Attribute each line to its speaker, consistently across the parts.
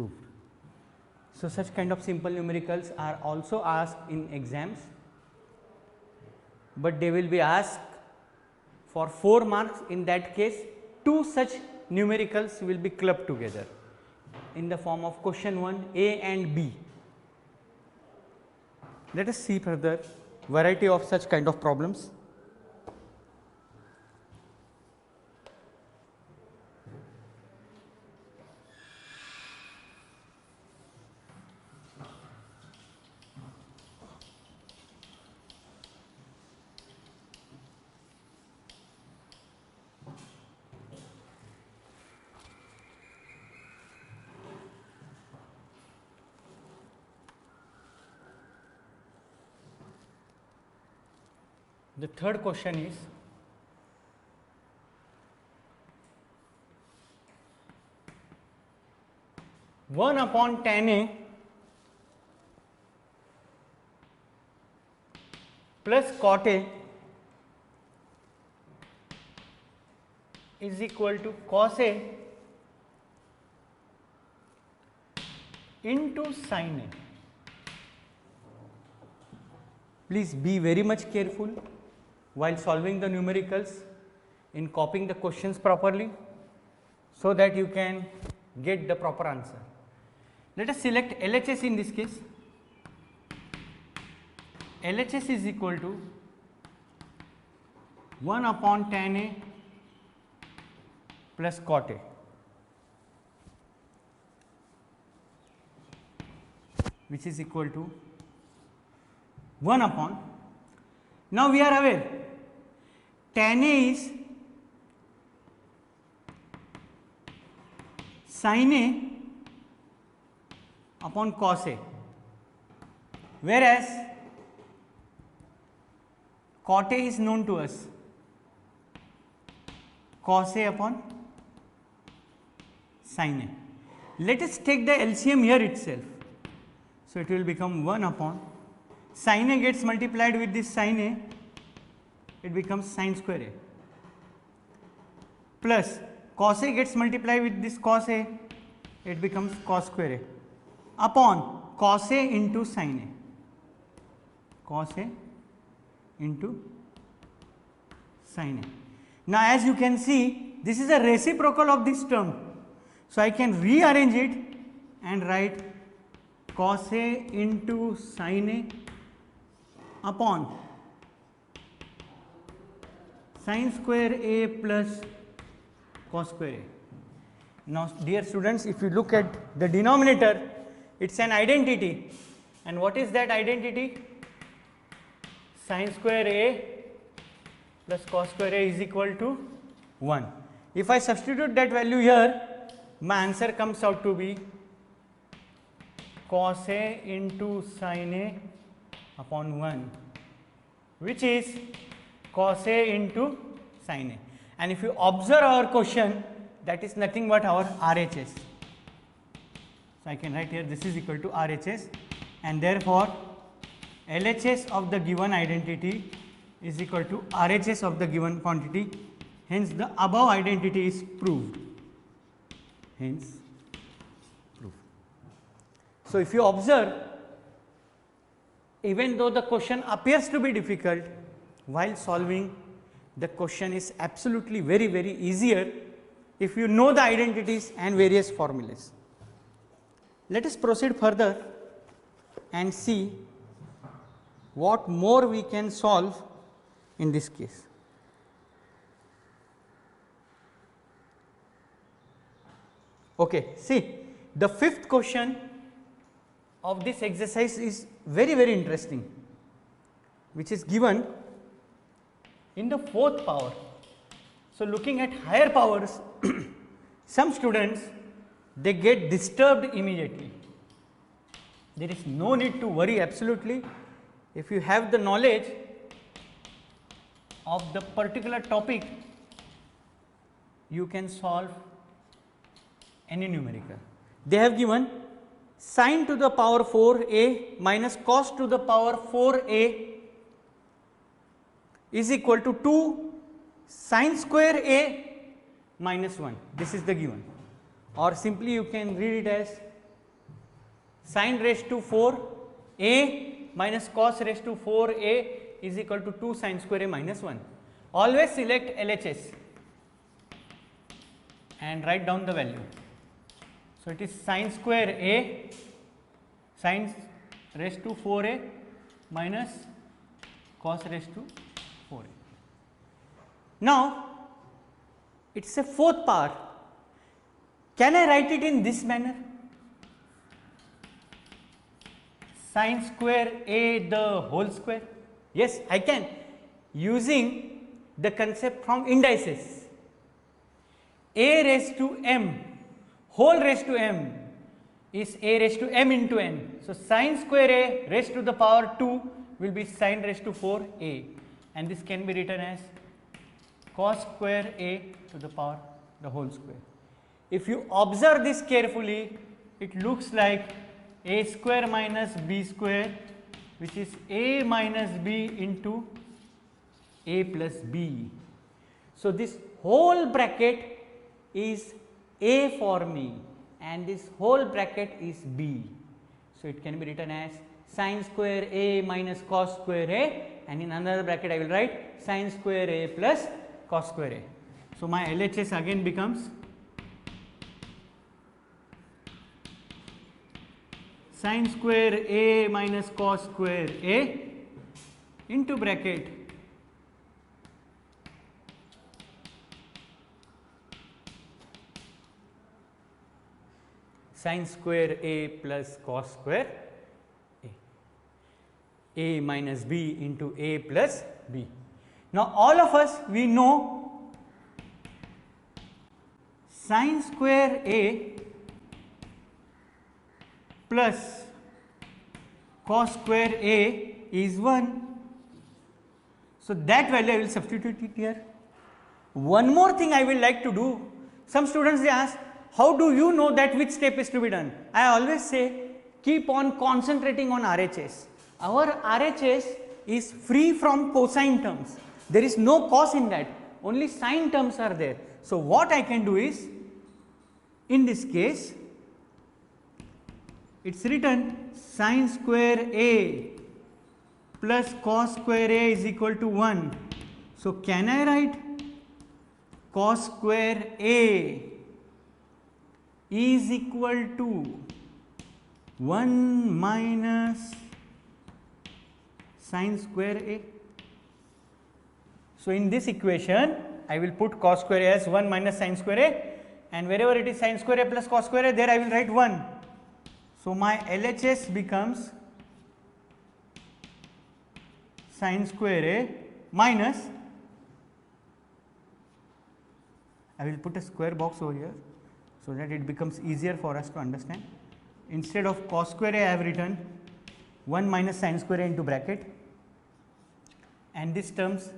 Speaker 1: proved. So such kind of simple numericals are also asked in exams, but they will be asked for 4 marks. In that case, 2 such numericals will be clubbed together in the form of question 1 A and B. Let us see further variety of such kind of problems. The third question is, one upon tan A plus cot A is equal to cos A into sin A. Please be very much careful while solving the numericals in copying the questions properly, so that you can get the proper answer. Let us select LHS in this case. LHS is equal to 1 upon tan A plus cot A, which is equal to 1 upon. Now we are aware tan A is sin A upon cos A, whereas cot A is known to us, cos A upon sin A. Let us take the LCM here itself. So it will become 1 upon, sin A gets multiplied with this sin A, it becomes sin square A, plus cos A gets multiplied with this cos A, it becomes cos square A, upon cos A into sin A, cos A into sin A. Now as you can see, this is a reciprocal of this term, so I can rearrange it and write cos A into sin A upon sin square A plus cos square A. Now dear students, if you look at the denominator, it is an identity, and what is that identity? Sin square A plus cos square A is equal to 1. If I substitute that value here, my answer comes out to be cos A into sin A upon 1, which is cos A into sin A. And if you observe our question, that is nothing but our RHS. So I can write here this is equal to RHS, and therefore LHS of the given identity is equal to RHS of the given quantity. Hence the above identity is proved. Hence proved. So if you observe, even though the question appears to be difficult, while solving the question is absolutely very easier if you know the identities and various formulas. Let us proceed further and see what more we can solve in this case. Okay, see, the fifth question of this exercise is very interesting, which is given in the fourth power. So looking at higher powers, some students, they get disturbed immediately. There is no need to worry absolutely. If you have the knowledge of the particular topic, you can solve any numerical. They have given sin to the power 4a minus cos to the power 4a is equal to 2 sin square a minus 1. This is the given, or simply you can read it as Sin raised to 4a minus cos raised to 4a is equal to 2 sin square a minus 1. Always select LHS and write down the value. So, it is sin square a sin raised to 4a minus cos raised to 4a. Now, it is a fourth power. Can I write it in this manner? Sin square a the whole square? Yes, I can, using the concept from indices. A raised to m whole raised to m is a raised to m into n. So, sin square a raised to the power 2 will be sin raised to 4 a, and this can be written as cos square a to the power the whole square. If you observe this carefully, it looks like a square minus b square, which is a minus b into a plus b. So, this whole bracket is a for me and this whole bracket is b. So, it can be written as sin square a minus cos square a, and in another bracket I will write sin square a plus cos square a. So, my LHS again becomes sin square a minus cos square a into bracket sin square a plus cos square a minus b into a plus b. Now, all of us we know sin square a plus cos square a is 1. So, that value I will substitute it here. One more thing I will like to do, some students they ask, how do you know that which step is to be done? I always say keep on concentrating on RHS. Our RHS is free from cosine terms, there is no cos in that, only sine terms are there. So, what I can do is, in this case it is written sin square a plus cos square a is equal to 1. So, can I write cos square a is equal to 1 minus sin square a? So, in this equation I will put cos square a as 1 minus sin square a, and wherever it is sin square a plus cos square a, there I will write 1. So, my LHS becomes sin square a minus, I will put a square box over here so that it becomes easier for us to understand. Instead of cos square a, I have written 1 minus sin square a into bracket, and this terms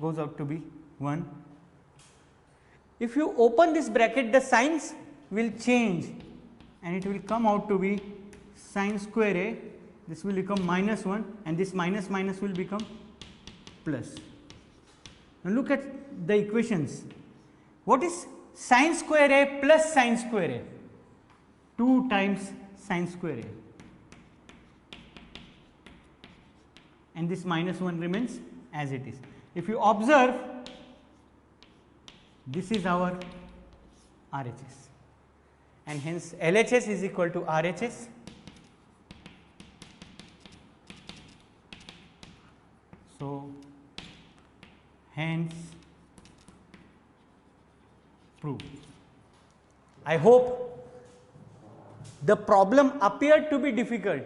Speaker 1: goes out to be 1. If you open this bracket, the signs will change and it will come out to be sin square a, this will become minus 1 and this minus minus will become plus. Now, look at the equations. What is sin square a plus sin square a? 2 times sin square a, and this minus 1 remains as it is. If you observe, this is our RHS, and hence LHS is equal to RHS. So, hence proved. I hope the problem appeared to be difficult,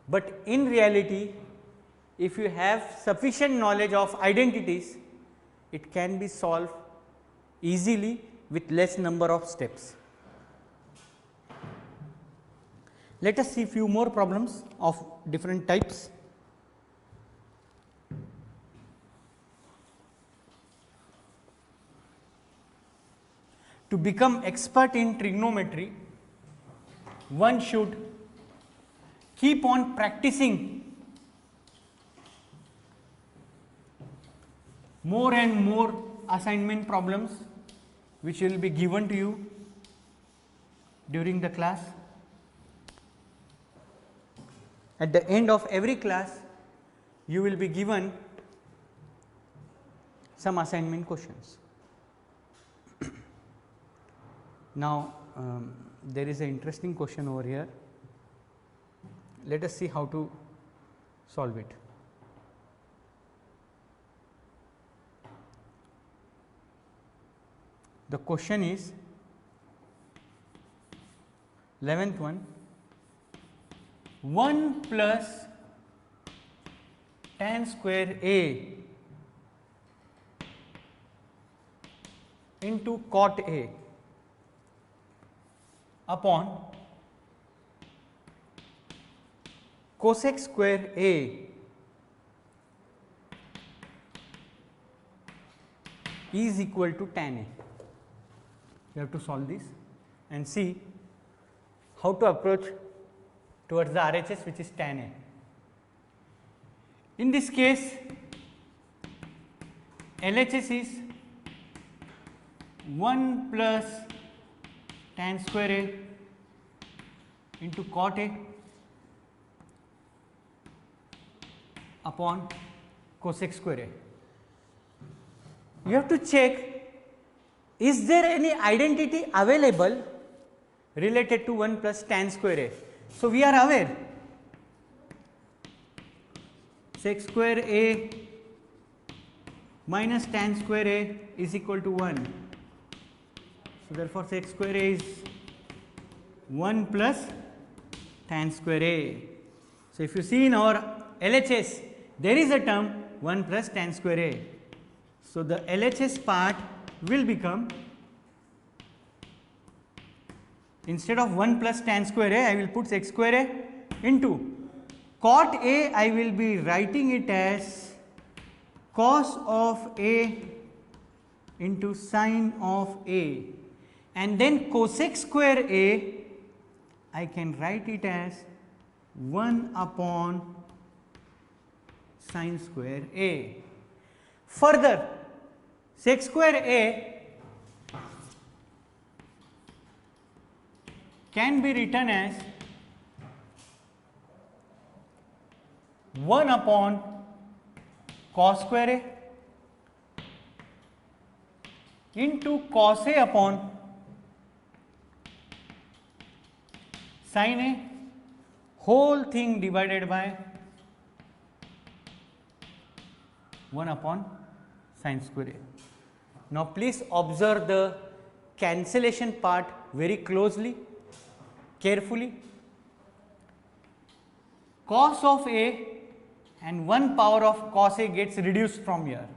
Speaker 1: but in reality, if you have sufficient knowledge of identities, it can be solved easily with less number of steps. Let us see few more problems of different types. To become expert in trigonometry, one should keep on practicing more and more assignment problems which will be given to you during the class. at the end of every class you will be given some assignment questions. Now, there is an interesting question over here. Let us see how to solve it. The question is 11th one, 1 plus tan square A into cot A upon cosec square A is equal to tan A. You have to solve this and see how to approach towards the RHS, which is tan A. In this case, LHS is 1 plus tan square A into cot A upon cosec square A. You have to check, is there any identity available related to 1 plus tan square A. So, we are aware sec square A minus tan square A is equal to 1. So, therefore, sec square A is 1 plus tan square A. So, if you see in our LHS, there is a term 1 plus tan square A. So, the LHS part will become, instead of 1 plus tan square A, I will put sec square A into cot A. I will be writing it as cos of A into sin of A, and then cosec square A I can write it as 1 upon sin square A. Further, sec square A can be written as 1 upon cos square A into cos A upon sin A, whole thing divided by 1 upon sin square A. Now, please observe the cancellation part very closely, carefully. Cos of A and 1 power of cos A gets reduced from here.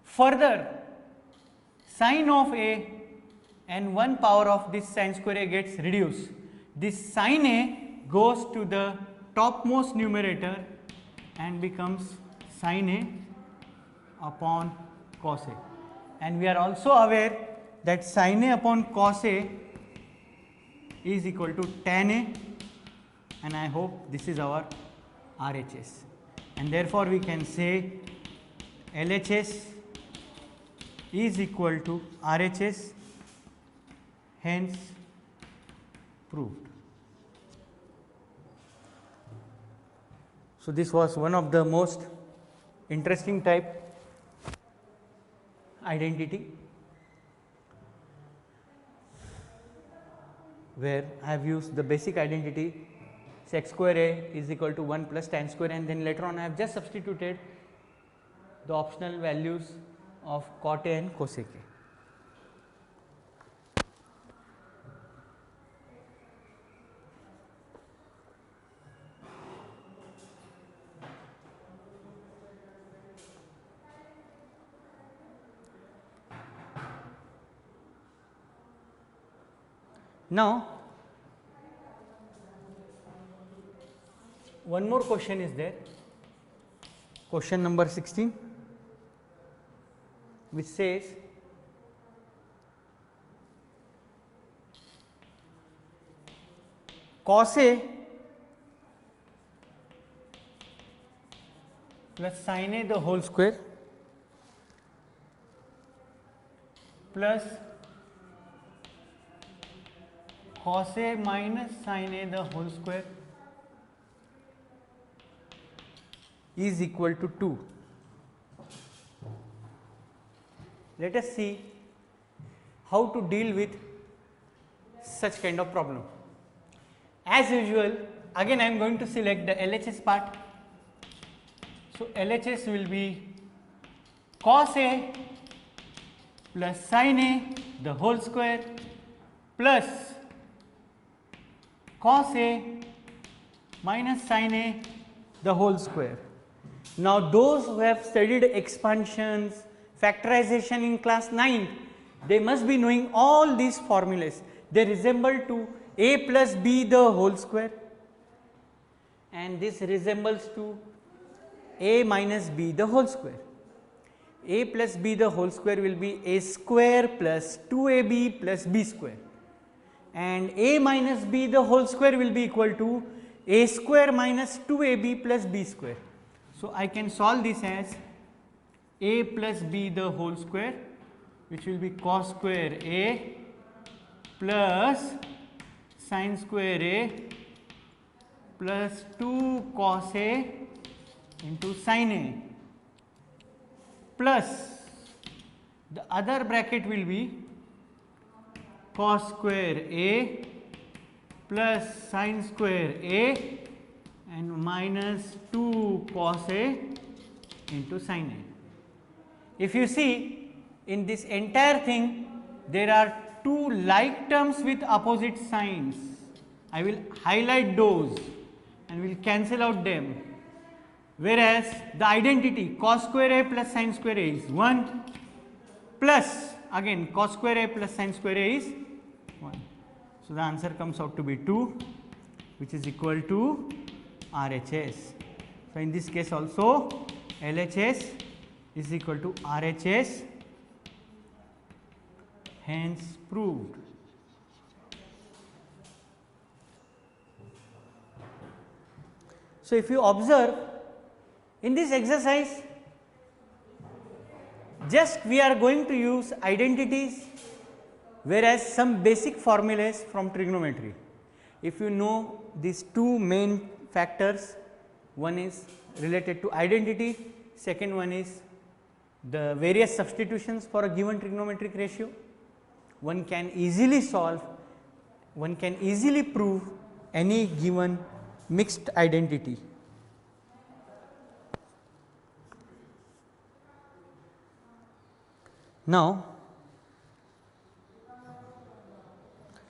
Speaker 1: Further, sin of A and 1 power of this sin square A gets reduced. This sin A goes to the topmost numerator and becomes sin A upon cos A. And we are also aware that sin A upon cos A is equal to tan A, and I hope this is our RHS. And therefore, we can say LHS is equal to RHS, hence proved. So, this was one of the most interesting type identity, where I have used the basic identity sec square A is equal to 1 plus tan square, and then later on I have just substituted the optional values of cot A and cosec A. Now, one more question is there, question number 16, which says cos A plus sin A the whole square plus cos A minus sin A the whole square is equal to 2. Let us see how to deal with such kind of problem. As usual, again I am going to select the LHS part. So, LHS will be cos A plus sin A the whole square plus cos A minus sin A the whole square. Now, those who have studied expansions, factorization in class 9, they must be knowing all these formulas. They resemble to A plus B the whole square, and this resembles to A minus B the whole square. A plus B the whole square will be A square plus 2AB plus B square, and A minus B the whole square will be equal to A square minus 2AB plus B square. So, I can solve this as A plus B the whole square, which will be cos square A plus sin square A plus 2 cos A into sin A plus the other bracket will be cos square A plus sin square A and minus 2 cos A into sin A. If you see in this entire thing, there are two like terms with opposite signs. I will highlight those and will cancel out them, whereas the identity cos square A plus sin square A is 1 plus again cos square A plus sin square A is 1. So, the answer comes out to be 2, which is equal to RHS. So, in this case also LHS is equal to RHS, hence proved. So, if you observe in this exercise, just we are going to use identities, whereas some basic formulas from trigonometry. If you know these two main factors, one is related to identity, second one is the various substitutions for a given trigonometric ratio, one can easily solve, one can easily prove any given mixed identity. Now,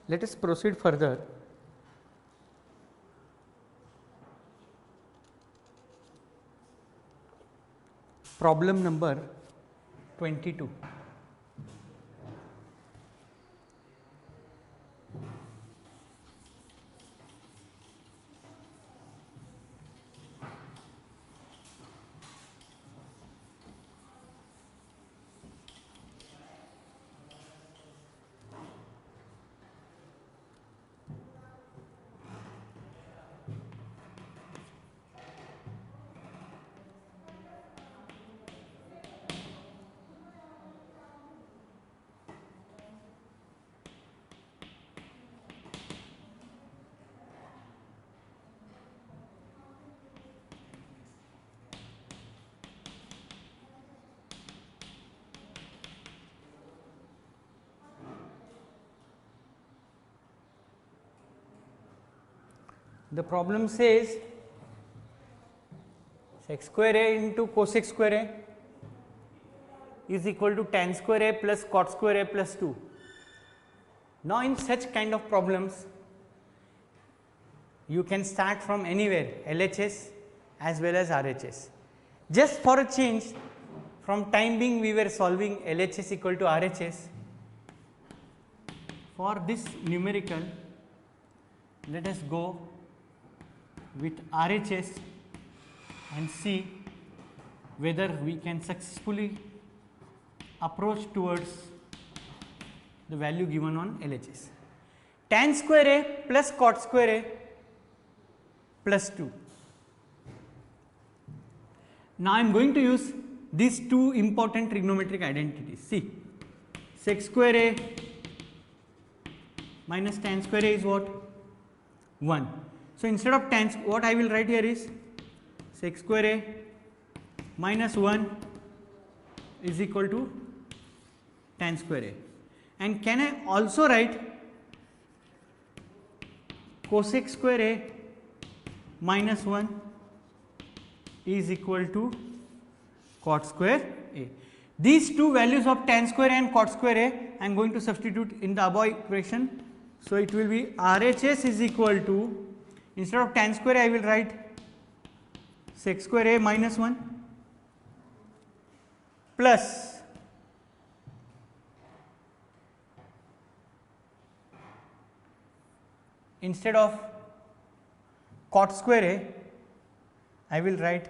Speaker 1: let us proceed further. Problem number 22. The problem says sec square A into cosec square A is equal to tan square A plus cot square A plus 2. Now, in such kind of problems, you can start from anywhere, LHS as well as RHS. Just for a change, from time being we were solving LHS equal to RHS. For this numerical, let us go with RHS and see whether we can successfully approach towards the value given on LHS. Tan square A plus cot square A plus 2. Now, I am going to use these two important trigonometric identities. See, sec square A minus tan square A is what? 1. So, instead of tan, what I will write here is sec square A minus 1 is equal to tan square A. And can I also write cosec square A minus 1 is equal to cot square A. These two values of tan square A and cot square A I am going to substitute in the above equation. So, it will be RHS is equal to, instead of tan square A I will write sec square A minus 1 plus instead of cot square A I will write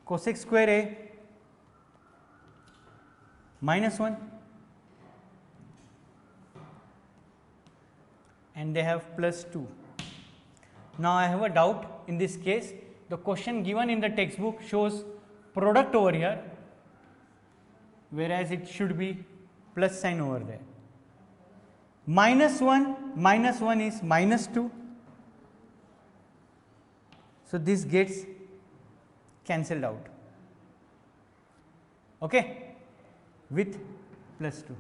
Speaker 1: cosec square A minus 1, and they have plus 2. Now, I have a doubt in this case. The question given in the textbook shows product over here, whereas it should be plus sign over there. Minus 1 is minus 2. So, this gets cancelled out, okay, with plus 2,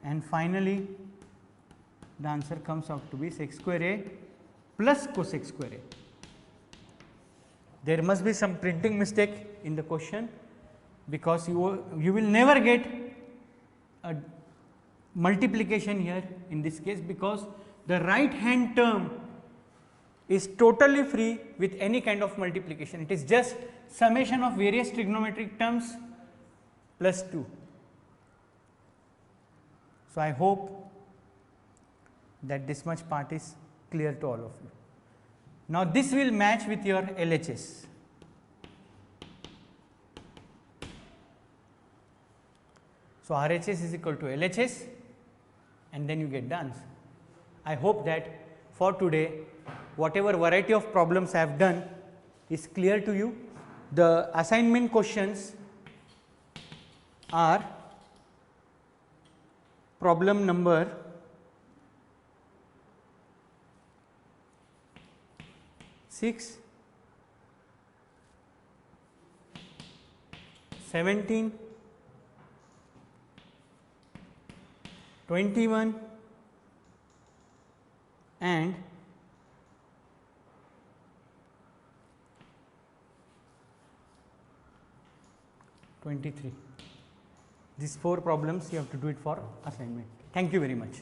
Speaker 1: and finally, the answer comes out to be sec square A plus cosec square A. There must be some printing mistake in the question, because you will never get a multiplication here in this case, because the right hand term is totally free with any kind of multiplication. It is just summation of various trigonometric terms plus 2. So, I hope that this much part is clear to all of you. Now, this will match with your LHS. So, RHS is equal to LHS, and then you get the answer. I hope that for today, whatever variety of problems I have done is clear to you. The assignment questions are problem number 6, 17, 21 and 23. These 4 problems you have to do it for assignment. Thank you very much.